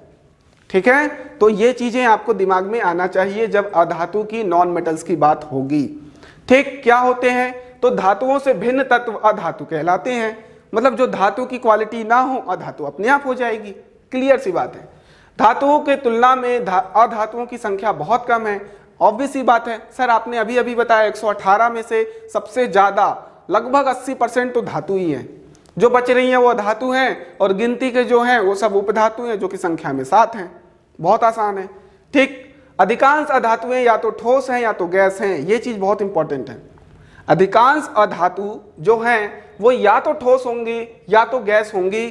ठीक है। तो ये चीजें आपको दिमाग में आना चाहिए जब अधातु की, नॉन मेटल्स की बात होगी, ठीक। क्या होते हैं, तो धातुओं से भिन्न तत्व अधातु कहलाते हैं। मतलब जो धातु की क्वालिटी ना हो, अधातु अपने आप हो जाएगी, क्लियर सी बात है। धातुओं के तुलना में अधातुओं की संख्या बहुत कम है, ऑब्वियस सी बात है। सर आपने अभी अभी बताया 118 में से सबसे ज्यादा लगभग 80% तो धातु ही है, जो बच रही हैं वो अधातु हैं, और गिनती के जो हैं वो सब उपधातु हैं जो कि संख्या में 7 हैं। बहुत आसान है, ठीक। अधिकांश अधातुएं या तो ठोस हैं या तो गैस हैं, ये चीज बहुत इंपॉर्टेंट है। अधिकांश अधातु जो हैं वो या तो ठोस होंगी या तो गैस होंगी।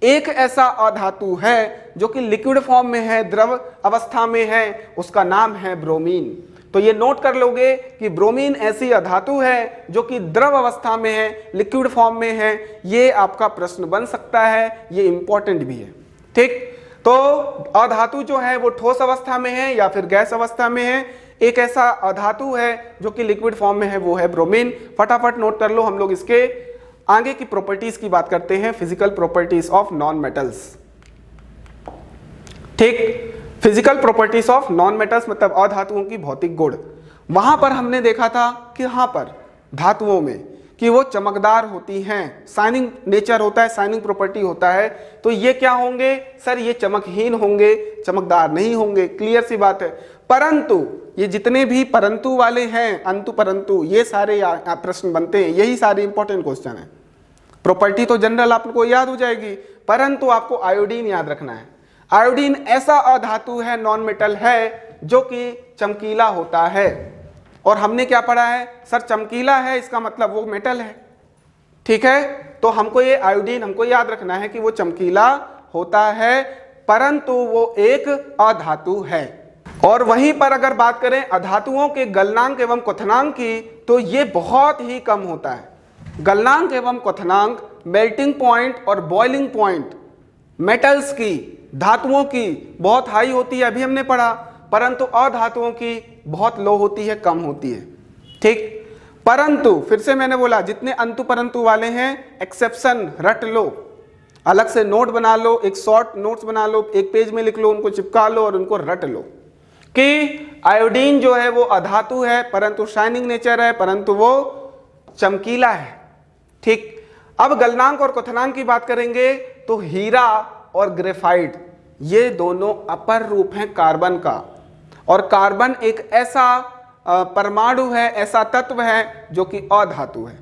एक ऐसा अधातु है जो कि लिक्विड फॉर्म में है, द्रव अवस्था में है, उसका नाम है ब्रोमीन। तो ये नोट कर लोगे कि ब्रोमीन ऐसी अधातु है जो कि द्रव अवस्था में है, लिक्विड फॉर्म में है। ये आपका प्रश्न बन सकता है, ये इंपॉर्टेंट भी है, ठीक। तो अधातु जो है वो ठोस अवस्था में है या फिर गैस अवस्था में है। एक ऐसा अधातु है जो कि लिक्विड फॉर्म में है, वो है ब्रोमीन। फटाफट नोट कर लो। हम लोग इसके आगे की प्रॉपर्टीज की बात करते हैं, physical properties of non metals, ठीक। Physical properties of non metals मतलब अधातुओं की भौतिक गुण। वहां पर हमने देखा था कि यहाँ पर धातुओं में कि वो चमकदार होती हैं, शाइनिंग नेचर होता है, शाइनिंग प्रॉपर्टी होता है। तो ये क्या होंगे सर, ये चमकहीन होंगे, चमकदार नहीं होंगे, क्लियर सी बात है। परंतु ये जितने भी परंतु वाले हैं, अंतु परंतु, ये सारे प्रश्न बनते हैं, यही सारे इंपॉर्टेंट क्वेश्चन है। प्रॉपर्टी तो जनरल आपको याद हो जाएगी, परंतु आपको आयोडीन याद रखना है। आयोडीन ऐसा अधातु है, नॉन मेटल है, जो कि चमकीला होता है। और हमने क्या पढ़ा है सर, चमकीला है इसका मतलब वो मेटल है, ठीक है। तो हमको ये आयोडीन हमको याद रखना है कि वो चमकीला होता है, परंतु वो एक अधातु है। और वहीं पर अगर बात करें अधातुओं के गलनांक एवं क्वथनांक की, तो ये बहुत ही कम होता है। गलनांक एवं क्वथनांक, मेल्टिंग पॉइंट और बॉइलिंग पॉइंट मेटल्स की, धातुओं की बहुत हाई होती है, अभी हमने पढ़ा, परंतु अधातुओं की बहुत लो होती है, कम होती है, ठीक। परंतु फिर से मैंने बोला, जितने अंतु परंतु वाले हैं एक्सेप्शन रट लो, अलग से नोट बना लो, एक शॉर्ट नोट्स बना लो, एक पेज में लिख लो, उनको चिपका लो और उनको रट लो कि आयोडीन जो है वो अधातु है, परंतु शाइनिंग नेचर है, परंतु वो चमकीला है, ठीक। अब गलनांक और क्वथनांक की बात करेंगे तो हीरा और ग्रेफाइट ये दोनों अपर रूप हैं कार्बन का, और कार्बन एक ऐसा परमाणु है, ऐसा तत्व है जो कि अधातु है,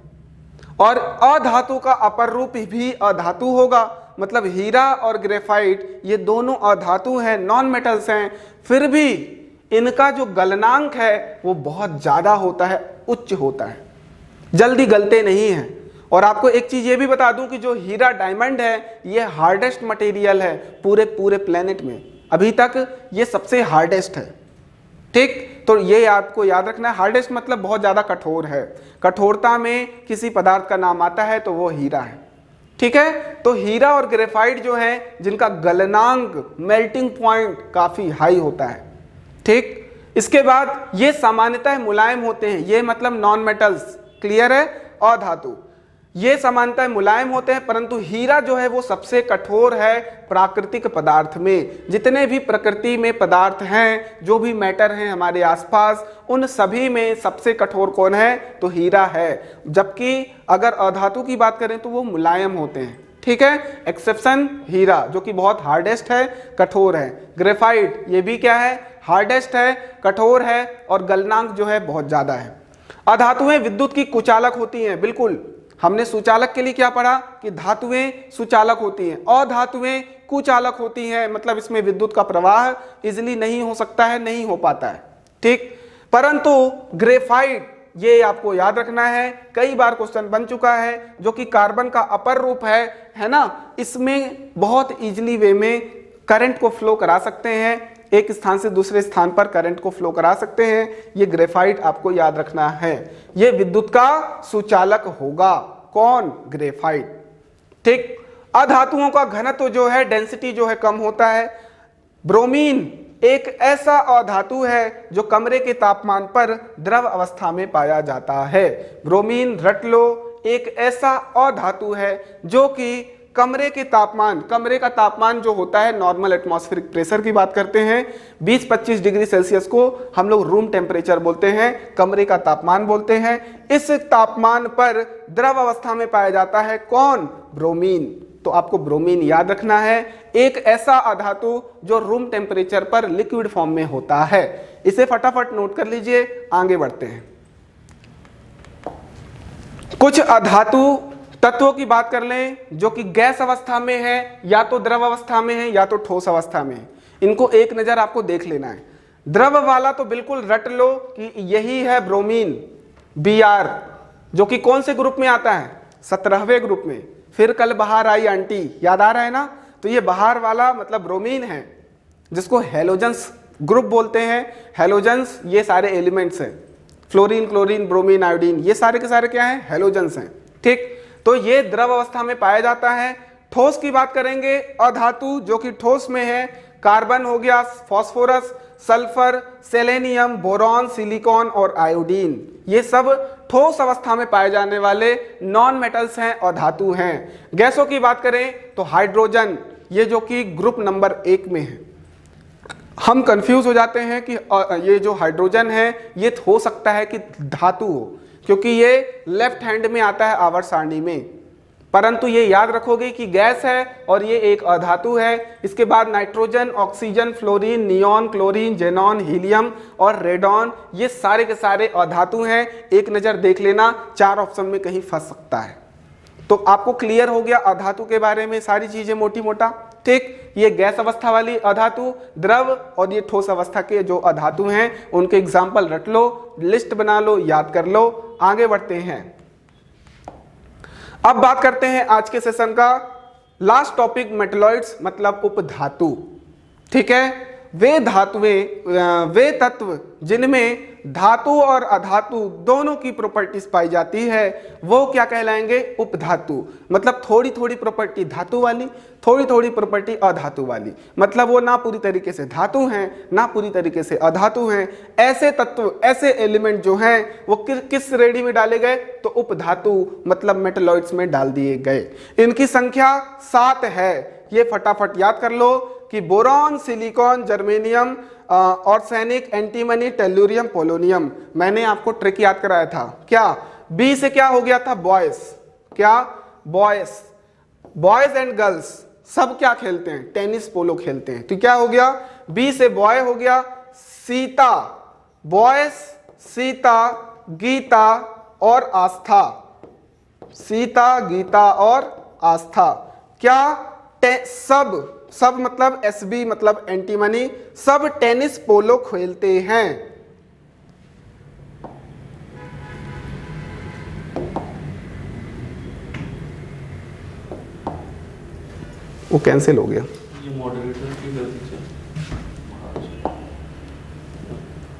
और अधातु का अपर रूप भी अधातु होगा। मतलब हीरा और ग्रेफाइट ये दोनों अधातु हैं, नॉन मेटल्स हैं, फिर भी इनका जो गलनांक है वो बहुत ज्यादा होता है, उच्च होता है, जल्दी गलते नहीं हैं। और आपको एक चीज ये भी बता दूं कि जो हीरा डायमंड है ये हार्डेस्ट मटेरियल है पूरे पूरे प्लेनेट में, अभी तक ये सबसे हार्डेस्ट है। ठीक, तो ये आपको याद रखना है, हार्डेस्ट मतलब बहुत ज्यादा कठोर है। कठोरता में किसी पदार्थ का नाम आता है तो वो हीरा है। ठीक है, तो हीरा और ग्रेफाइट जो है जिनका गलनांक, मेल्टिंग पॉइंट काफी हाई होता है। ठीक, इसके बाद ये सामान्यतः मुलायम होते हैं, ये मतलब नॉन मेटल्स, क्लियर है, अधातु ये सामान्यतः मुलायम होते हैं, परंतु हीरा जो है वो सबसे कठोर है प्राकृतिक पदार्थ में। जितने भी प्रकृति में पदार्थ हैं, जो भी मैटर हैं हमारे आसपास, उन सभी में सबसे कठोर कौन है? तो हीरा है। जबकि अगर अधातु की बात करें तो वो मुलायम होते हैं। ठीक है, एक्सेप्शन हीरा जो कि बहुत हार्डेस्ट है, कठोर है। ग्रेफाइट ये भी क्या है? हार्डेस्ट है, कठोर है, और गलनांक जो है बहुत ज्यादा है। अधातुएं विद्युत की कुचालक होती हैं, बिल्कुल हमने सुचालक के लिए क्या पढ़ा कि धातुएं सुचालक होती हैं, अधातुएं कुचालक होती हैं, मतलब इसमें विद्युत का प्रवाह इजिली नहीं हो सकता है, नहीं हो पाता है। ठीक, परंतु ग्रेफाइट ये आपको याद रखना है, कई बार क्वेश्चन बन चुका है, जो कि कार्बन का अपर रूप है ना, इसमें बहुत इजिली वे में करंट को फ्लो करा सकते हैं, एक स्थान से दूसरे स्थान पर करंट को फ्लो करा सकते हैं। ये ग्रेफाइट आपको याद रखना है, ये विद्युत का सुचालक होगा। कौन? ग्रेफाइट। ठीक, अधातुओं का घनत्व जो है, डेंसिटी जो है, कम होता है। ब्रोमीन एक ऐसा अधातु है जो कमरे के तापमान पर द्रव अवस्था में पाया जाता है। ब्रोमीन रट लो, एक ऐसा अधातु है जो कि कमरे के तापमान, कमरे का तापमान जो होता है, नॉर्मल एटमॉस्फेरिक प्रेशर की बात करते हैं, 20-25 डिग्री सेल्सियस को हम लोग रूम टेम्परेचर बोलते हैं, कमरे का तापमान बोलते हैं। इस तापमान पर द्रव अवस्था में पाया जाता है कौन? ब्रोमीन। तो आपको ब्रोमीन याद रखना है, एक ऐसा अधातु जो रूम टेम्परेचर पर लिक्विड फॉर्म में होता है। इसे फटाफट नोट कर लीजिए, आगे बढ़ते हैं। कुछ अधातु तत्वों की बात कर लें जो कि गैस अवस्था में है, या तो द्रव अवस्था में है, या तो ठोस अवस्था में है। इनको एक नजर आपको देख लेना है। द्रव वाला तो बिल्कुल रट लो कि यही है ब्रोमीन, Br, जो कि कौन से ग्रुप में आता है? 17वें ग्रुप में। फिर कल बाहर आई आंटी, याद आ रहा है ना? तो ये बाहर वाला मतलब ब्रोमीन है, जिसको हेलोजेंस ग्रुप बोलते हैं। हेलोजेंस ये सारे एलिमेंट्स हैं, फ्लोरीन, क्लोरीन, ब्रोमीन, आयोडीन, ये सारे के सारे क्या हैं? हेलोजेंस हैं। ठीक, तो ये द्रव अवस्था में पाया जाता है। ठोस की बात करेंगे, अधातु जो कि ठोस में है, कार्बन हो गया, phosphorus, sulphur, selenium, boron, silicon और आयोडीन, ये सब ठोस अवस्था में पाए जाने वाले नॉन मेटल्स हैं, अधातु हैं। गैसों की बात करें तो हाइड्रोजन, ये जो कि ग्रुप नंबर 1 में है। हम कंफ्यूज हो जाते हैं कि ये जो हाइड्रोजन है ये हो सकता है कि धातु हो, क्योंकि ये लेफ्ट हैंड में आता है आवर्त सारणी में, परंतु ये याद रखोगे कि गैस है और ये एक अधातु है। इसके बाद nitrogen, oxygen, fluorine, neon, chlorine, xenon, helium और रेडॉन, ये सारे के सारे अधातु हैं। एक नज़र देख लेना, 4 ऑप्शन में कहीं फंस सकता है। तो आपको क्लियर हो गया अधातु के बारे में सारी चीजें मोटी मोटा। ठीक, ये गैस अवस्था वाली अधातु, द्रव और ये ठोस अवस्था के जो अधातु हैं उनके एग्जाम्पल रट लो, लिस्ट बना लो, याद कर लो। आगे बढ़ते हैं, अब बात करते हैं आज के सेशन का लास्ट टॉपिक, मेटलॉइड्स मतलब उपधातु। ठीक है, वे धातुएं, वे तत्व जिनमें धातु और अधातु दोनों की प्रॉपर्टीज पाई जाती है वो क्या कहलाएंगे? उपधातु। मतलब थोड़ी थोड़ी प्रॉपर्टी धातु वाली, थोड़ी थोड़ी प्रॉपर्टी अधातु वाली, मतलब वो ना पूरी तरीके से धातु हैं ना पूरी तरीके से अधातु हैं। ऐसे तत्व, ऐसे एलिमेंट जो हैं वो किस श्रेणी में डाले गए? तो उपधातु मतलब मेटलॉइड्स में डाल दिए गए। इनकी संख्या 7 है, ये फटाफट याद कर लो कि boron, silicon, germanium, arsenic, antimony, tellurium, polonium. मैंने आपको ट्रिक याद कराया था, क्या? बी से क्या हो गया था? बॉयस। क्या? बॉयज एंड गर्ल्स सब क्या खेलते हैं? टेनिस पोलो खेलते हैं। तो क्या हो गया? बी से बॉय हो गया, सीता, बॉयज, सीता, गीता और आस्था, सीता, गीता और आस्था। क्या सब मतलब एसबी मतलब एंटीमनी, सब टेनिस पोलो खेलते हैं। वो कैंसिल हो गया। ये मॉडरेटर की गलती से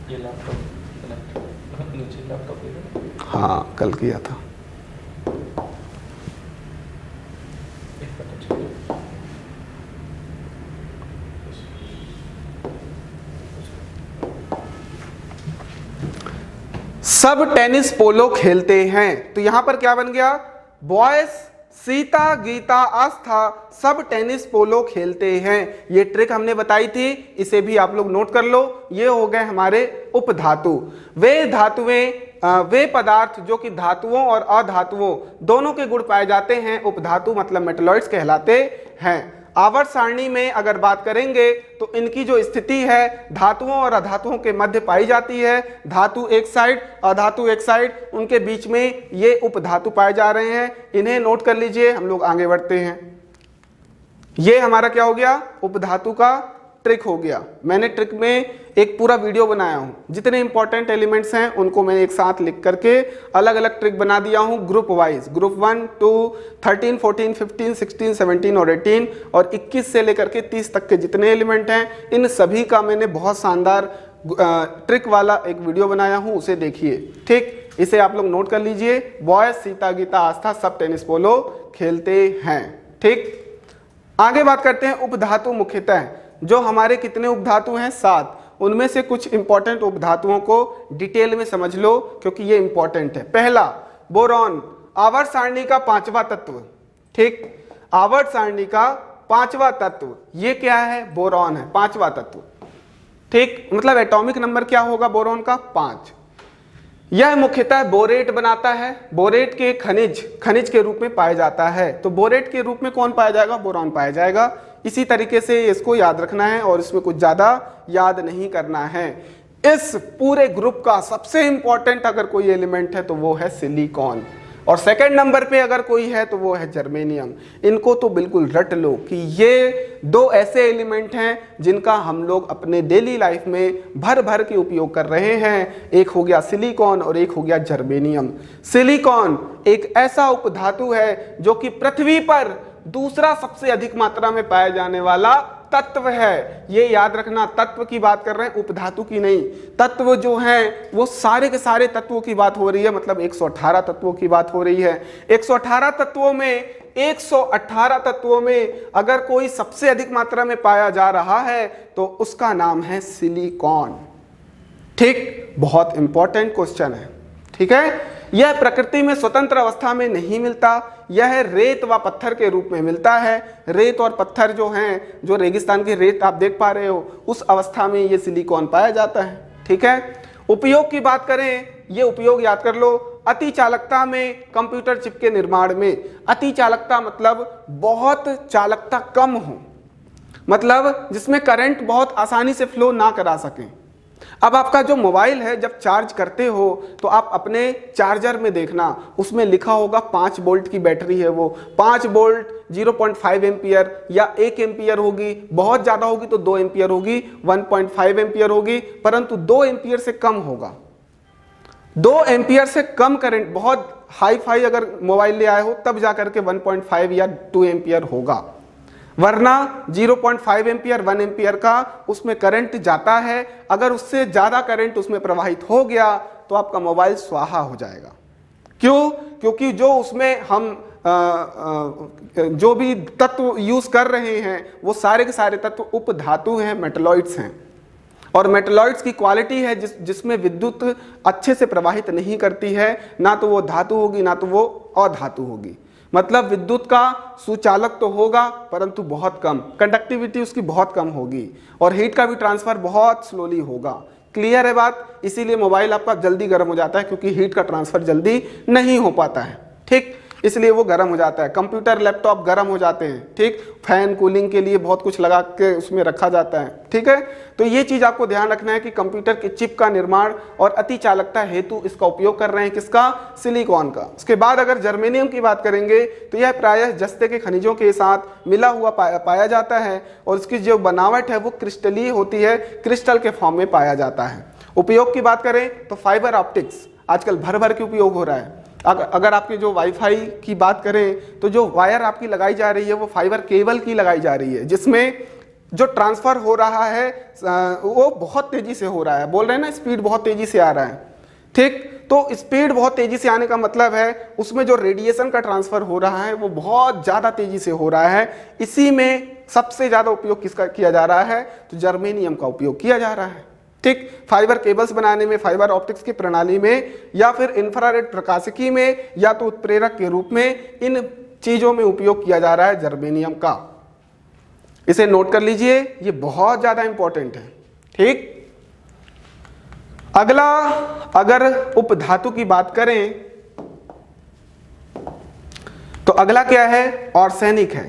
ये लैपटॉप कनेक्ट नीचे लैपटॉप पे हाँ कल किया था। सब टेनिस पोलो खेलते हैं। तो यहां पर क्या बन गया? बॉयज, सीता, गीता, आस्था सब टेनिस पोलो खेलते हैं। ये ट्रिक हमने बताई थी, इसे भी आप लोग नोट कर लो। ये हो गए हमारे उपधातु। वे पदार्थ जो कि धातुओं और अधातुओं दोनों के गुण पाए जाते हैं, उपधातु मतलब मेटलॉइड्स कहलाते हैं। आवर्त सारणी में अगर बात करेंगे तो इनकी जो स्थिति है धातुओं और अधातुओं के मध्य पाई जाती है। धातु एक साइड, अधातु एक साइड, उनके बीच में ये उपधातु पाए जा रहे हैं। इन्हें नोट कर लीजिए, हम लोग आगे बढ़ते हैं। ये हमारा क्या हो गया? उपधातु का ट्रिक हो गया। मैंने ट्रिक में एक पूरा वीडियो बनाया हूं, जितने इंपॉर्टेंट एलिमेंट्स हैं उनको मैंने एक साथ लिख करके अलग अलग ट्रिक बना दिया हूं ग्रुप वाइज। ग्रुप 1, 2, 13, 14, 15, 16, 17 और 18 और 21 से लेकर के 30 तक के जितने एलिमेंट हैं, इन सभी का मैंने बहुत शानदार ट्रिक वाला एक वीडियो बनाया हूं, उसे देखिए। ठीक, इसे आप लोग नोट कर लीजिए। बॉयज, सीता, गीता, आस्था सब टेनिस पोलो खेलते हैं। ठीक, आगे बात करते हैं उपधातु। मुख्यतः जो हमारे कितने उपधातु हैं? 7। उनमें से कुछ इंपॉर्टेंट उपधातुओं को डिटेल में समझ लो क्योंकि ये इंपॉर्टेंट है। पहला बोरॉन, आवर्त सारणी का 5वां तत्व। ठीक, आवर्त सारणी का 5वां तत्व ये क्या है? बोरॉन है, 5वां तत्व। ठीक, मतलब एटॉमिक नंबर क्या होगा बोरॉन का? 5। यह मुख्यतः बोरेट बनाता है। बोरेट के खनिज के रूप में पाया जाता है। तो बोरेट के रूप में कौन पाया जाएगा? बोरॉन पाया जाएगा। इसी तरीके से इसको याद रखना है और इसमें कुछ ज्यादा याद नहीं करना है। इस पूरे ग्रुप का सबसे इंपॉर्टेंट अगर कोई एलिमेंट है तो वो है सिलिकॉन, और सेकंड नंबर पे अगर कोई है तो वो है जर्मेनियम। इनको तो बिल्कुल रट लो कि ये 2 ऐसे एलिमेंट हैं जिनका हम लोग अपने डेली लाइफ में भर भर के उपयोग कर रहे हैं। एक हो गया सिलिकॉन और एक हो गया जर्मेनियम। सिलिकॉन एक ऐसा उपधातु है जो कि पृथ्वी पर दूसरा सबसे अधिक मात्रा में पाया जाने वाला तत्व है। ये याद रखना, तत्व की बात कर रहे हैं, उपधातु की नहीं। तत्व जो हैं वो सारे के सारे तत्वों की बात हो रही है, मतलब 118 तत्वों की बात हो रही है। 118 तत्वों में 118 तत्वों में अगर कोई सबसे अधिक मात्रा में पाया जा रहा है तो उसका नाम है सिलिकॉन। ठीक, बहुत इंपॉर्टेंट क्वेश्चन है। ठीक है, यह प्रकृति में स्वतंत्र अवस्था में नहीं मिलता, यह रेत व पत्थर के रूप में मिलता है। रेत और पत्थर जो हैं, जो रेगिस्तान की रेत आप देख पा रहे हो, उस अवस्था में ये सिलिकॉन पाया जाता है। ठीक है, उपयोग की बात करें, ये उपयोग याद कर लो। अति चालकता में, कंप्यूटर चिप के निर्माण में। अति चालकता मतलब बहुत चालकता कम हो, मतलब जिसमें करंट बहुत आसानी से फ्लो ना करा सकें। अब आपका जो मोबाइल है जब चार्ज करते हो तो आप अपने चार्जर में देखना, उसमें लिखा होगा 5 वोल्ट की बैटरी है। वो 5 वोल्ट 0.5 एम्पियर या 1 एम्पियर होगी, बहुत ज़्यादा होगी तो 2 एम्पियर होगी, 1.5 एम्पियर होगी, परंतु 2 एम्पियर से कम होगा। 2 एम्पियर से कम करंट, बहुत हाई फाई अगर मोबाइल ले आए हो तब जा करके 1.5 या 2 एम्पियर होगा, वरना 0.5 एम्पियर 1 एम्पियर का उसमें करंट जाता है। अगर उससे ज़्यादा करंट उसमें प्रवाहित हो गया तो आपका मोबाइल स्वाहा हो जाएगा। क्यों? क्योंकि जो उसमें हम जो भी तत्व यूज़ कर रहे हैं वो सारे के सारे तत्व उपधातु हैं, मेटलॉइड्स हैं। और मेटलॉइड्स की क्वालिटी है जिसमें विद्युत अच्छे से प्रवाहित नहीं करती है, ना तो वो धातु होगी ना तो वो अधातु होगी। मतलब विद्युत का सुचालक तो होगा परंतु बहुत कम, कंडक्टिविटी उसकी बहुत कम होगी, और हीट का भी ट्रांसफर बहुत स्लोली होगा। क्लियर है बात? इसीलिए मोबाइल आपका जल्दी गर्म हो जाता है, क्योंकि हीट का ट्रांसफर जल्दी नहीं हो पाता है। ठीक, इसलिए वो गर्म हो जाता है। कंप्यूटर लैपटॉप गर्म हो जाते हैं, ठीक, फैन कूलिंग के लिए बहुत कुछ लगा के उसमें रखा जाता है, ठीक है। तो ये चीज़ आपको ध्यान रखना है कि कंप्यूटर की चिप का निर्माण और अति चालकता हेतु इसका उपयोग कर रहे हैं, किसका, सिलिकॉन का। उसके बाद अगर जर्मेनियम की बात करेंगे तो यह प्रायः जस्ते के खनिजों के साथ मिला हुआ पाया जाता है और इसकी जो बनावट है वो क्रिस्टलीय होती है, क्रिस्टल के फॉर्म में पाया जाता है। उपयोग की बात करें तो फाइबर ऑप्टिक्स आजकल भर भर के उपयोग हो रहा है। अगर आपके जो वाईफाई की बात करें तो जो वायर आपकी लगाई जा रही है वो फाइबर केबल की लगाई जा रही है, जिसमें जो ट्रांसफर हो रहा है वो बहुत तेजी से हो रहा है। बोल रहे हैं ना, स्पीड बहुत तेजी से आ रहा है, ठीक। तो स्पीड बहुत तेजी से आने का मतलब है उसमें जो रेडिएशन का ट्रांसफर हो रहा है वो बहुत ज़्यादा तेजी से हो रहा है। इसी में सबसे ज़्यादा उपयोग किसका किया जा रहा है, तो जर्मेनियम का उपयोग किया जा रहा है, ठीक। फाइबर केबल्स बनाने में, फाइबर ऑप्टिक्स की प्रणाली में, या फिर इंफ्रारेड प्रकाशिकी में, या तो उत्प्रेरक के रूप में इन चीज़ों में उपयोग किया जा रहा है जर्मेनियम का। इसे नोट कर लीजिए, ये बहुत ज़्यादा इंपॉर्टेंट है, ठीक। अगला, अगर उपधातु की बात करें तो अगला क्या है, आर्सेनिक है।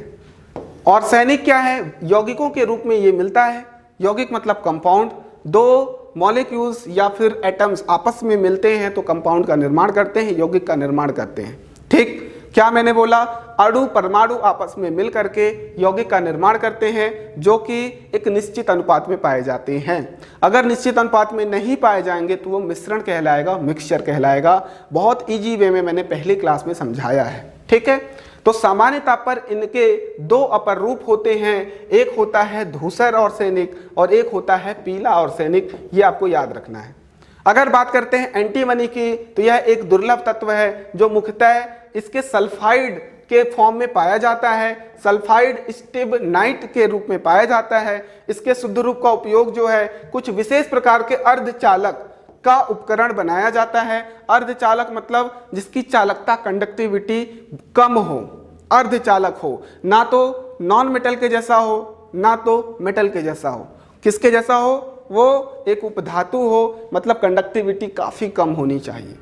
आर्सेनिक क्या है, यौगिकों के रूप में ये मिलता है। यौगिक मतलब कंपाउंड, दो मॉलिक्यूल्स या फिर एटम्स आपस में मिलते हैं तो कंपाउंड का निर्माण करते हैं, यौगिक का निर्माण करते हैं, ठीक। क्या मैंने बोला, अणु परमाणु आपस में मिल करके यौगिक का निर्माण करते हैं जो कि एक निश्चित अनुपात में पाए जाते हैं। अगर निश्चित अनुपात में नहीं पाए जाएंगे तो वो मिश्रण कहलाएगा, मिक्सचर कहलाएगा। बहुत इजी वे में मैंने पहली क्लास में समझाया है, ठीक है। तो सामान्यतः पर इनके दो अपर रूप होते हैं, एक होता है धूसर आर्सेनिक और एक होता है पीला आर्सेनिक, ये आपको याद रखना है। अगर बात करते हैं एंटीमनी की तो यह एक दुर्लभ तत्व है जो मुख्यतः इसके सल्फाइड के फॉर्म में पाया जाता है, सल्फाइड स्टिबनाइट के रूप में पाया जाता है। इसके शुद्ध रूप का उपयोग जो है कुछ विशेष प्रकार के अर्धचालक का उपकरण बनाया जाता है। अर्धचालक मतलब जिसकी चालकता, कंडक्टिविटी कम हो, अर्धचालक हो, ना तो नॉन मेटल के जैसा हो ना तो मेटल के जैसा हो। किसके जैसा हो, वो एक उपधातु हो, मतलब कंडक्टिविटी काफी कम होनी चाहिए,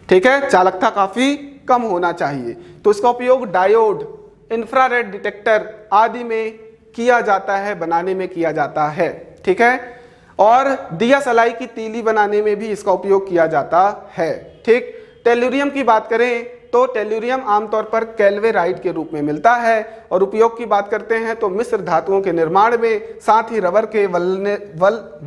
ठीक है, चालकता काफी कम होना चाहिए। तो इसका उपयोग डायोड, इंफ्रारेड डिटेक्टर आदि में किया जाता है, बनाने में किया जाता है, ठीक है। और दिया सलाई की तीली बनाने में भी इसका उपयोग किया जाता है, ठीक। टेल्यूरियम की बात करें तो टेल्यूरियम आमतौर पर कैल्वेराइट के रूप में मिलता है। और उपयोग की बात करते हैं तो मिश्र धातुओं के निर्माण में, साथ ही रबर के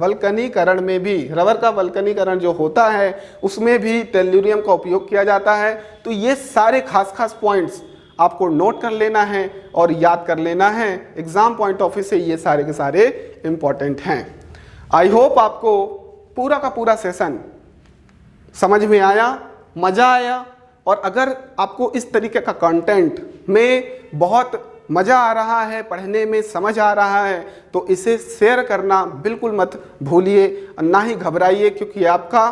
वल्कनीकरण में भी, रबर का वल्कनीकरण जो होता है उसमें भी टेल्यूरियम का उपयोग किया जाता है। तो ये सारे खास पॉइंट्स आपको नोट कर लेना है और याद कर लेना है। एग्जाम पॉइंट ऑफ व्यू से ये सारे के सारे इंपॉर्टेंट हैं। आई होप आपको पूरा का पूरा सेशन समझ में आया, मज़ा आया। और अगर आपको इस तरीके का कंटेंट में बहुत मज़ा आ रहा है, पढ़ने में समझ आ रहा है, तो इसे शेयर करना बिल्कुल मत भूलिए, ना ही घबराइए, क्योंकि आपका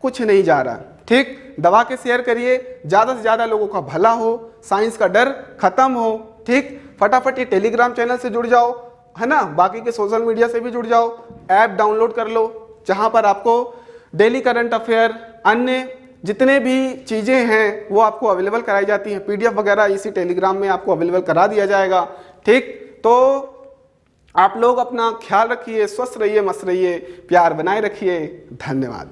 कुछ नहीं जा रहा, ठीक। दबा के शेयर करिए, ज़्यादा से ज़्यादा लोगों का भला हो, साइंस का डर खत्म हो, ठीक। फटाफट ये टेलीग्राम चैनल से जुड़ जाओ, है ना, बाकी के सोशल मीडिया से भी जुड़ जाओ, ऐप डाउनलोड कर लो, जहाँ पर आपको डेली करंट अफेयर, अन्य जितने भी चीज़ें हैं वो आपको अवेलेबल कराई जाती हैं। PDF वगैरह इसी टेलीग्राम में आपको अवेलेबल करा दिया जाएगा, ठीक। तो आप लोग अपना ख्याल रखिए, स्वस्थ रहिए, मस्त रहिए, प्यार बनाए रखिए। धन्यवाद।